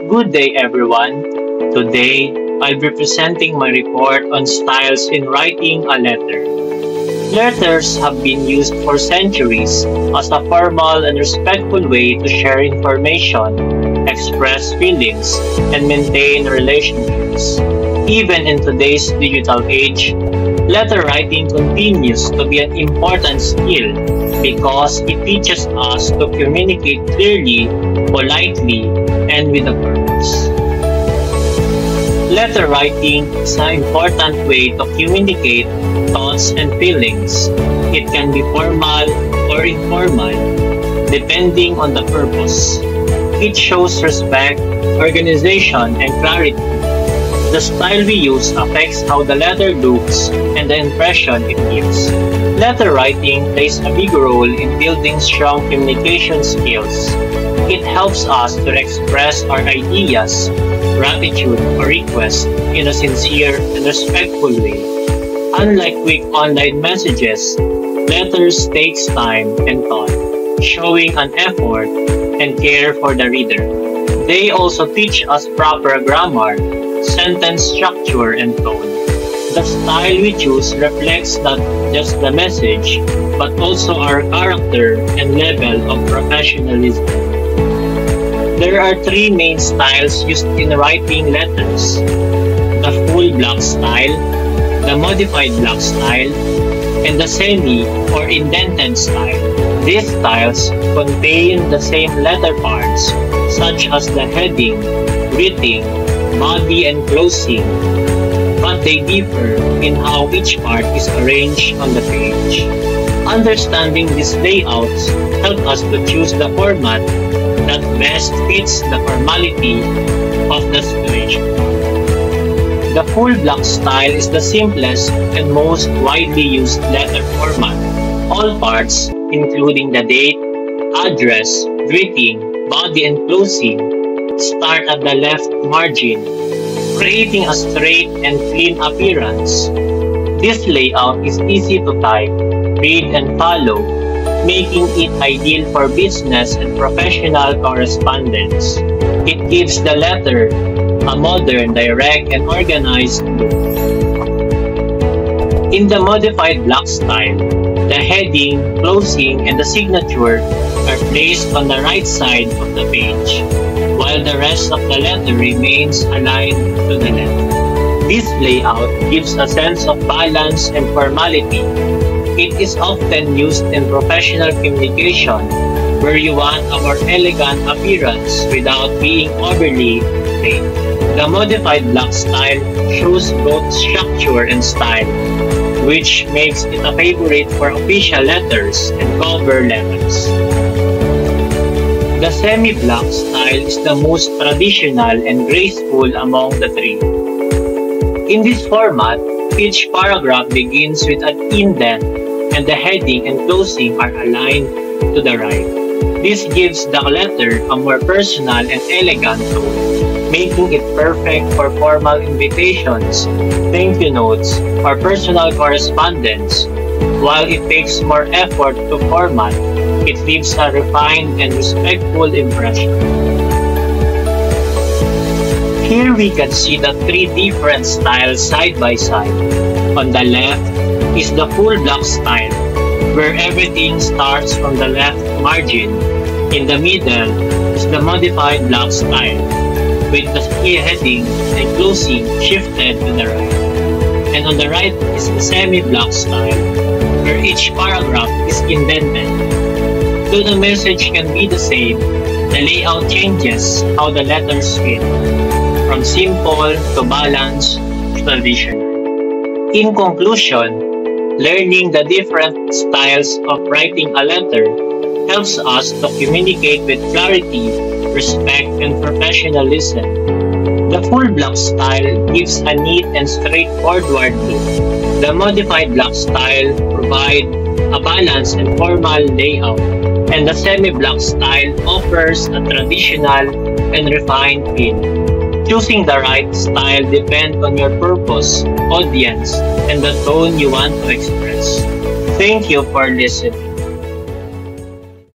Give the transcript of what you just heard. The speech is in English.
Good day, everyone. Today, I'll be presenting my report on styles in writing a letter. Letters have been used for centuries as a formal and respectful way to share information, express feelings, and maintain relationships. Even in today's digital age, letter writing continues to be an important skill because it teaches us to communicate clearly, politely, and with a purpose. Letter writing is an important way to communicate thoughts and feelings. It can be formal or informal, depending on the purpose. It shows respect, organization, and clarity. The style we use affects how the letter looks and the impression it gives. Letter writing plays a big role in building strong communication skills. It helps us to express our ideas, gratitude, or requests in a sincere and respectful way. Unlike quick online messages, letters takes time and thought, showing an effort and care for the reader. They also teach us proper grammar, sentence structure, and tone. The style we choose reflects not just the message, but also our character and level of professionalism. There are three main styles used in writing letters: the full block style, the modified block style, and the semi or indented style. These styles contain the same letter parts, such as the heading, greeting, body, and closing, but they differ in how each part is arranged on the page. Understanding these layouts help us to choose the format that best fits the formality of the situation. The full block style is the simplest and most widely used letter format. All parts, including the date, address, greeting, body, and closing, start at the left margin, creating a straight and clean appearance. This layout is easy to type, read, and follow, making it ideal for business and professional correspondence. It gives the letter a modern, direct, and organized look. In the modified block style, the heading, closing, and the signature are placed on the right side of the page, while the rest of the letter remains aligned to the left. This layout gives a sense of balance and formality. It is often used in professional communication, where you want a more elegant appearance without being overly plain. The modified block style shows both structure and style, which makes it a favorite for official letters and cover letters. The semi-block style is the most traditional and graceful among the three. In this format, each paragraph begins with an indent, and the heading and closing are aligned to the right. This gives the letter a more personal and elegant tone, making it perfect for formal invitations, thank you notes, or personal correspondence. While it takes more effort to format, it leaves a refined and respectful impression. Here we can see the three different styles side by side. On the left is the full block style, where everything starts from the left margin. In the middle is the modified block style, with the key heading and closing shifted to the right. And on the right is the semi-block style, where each paragraph is indented. Though the message can be the same, the layout changes how the letters fit, from simple to balanced to traditional. In conclusion, learning the different styles of writing a letter helps us to communicate with clarity, respect, and professionalism. The full block style gives a neat and straightforward look. The modified block style provides a balanced and formal layout, and the semi-block style offers a traditional and refined feel. Choosing the right style depends on your purpose, audience, and the tone you want to express. Thank you for listening.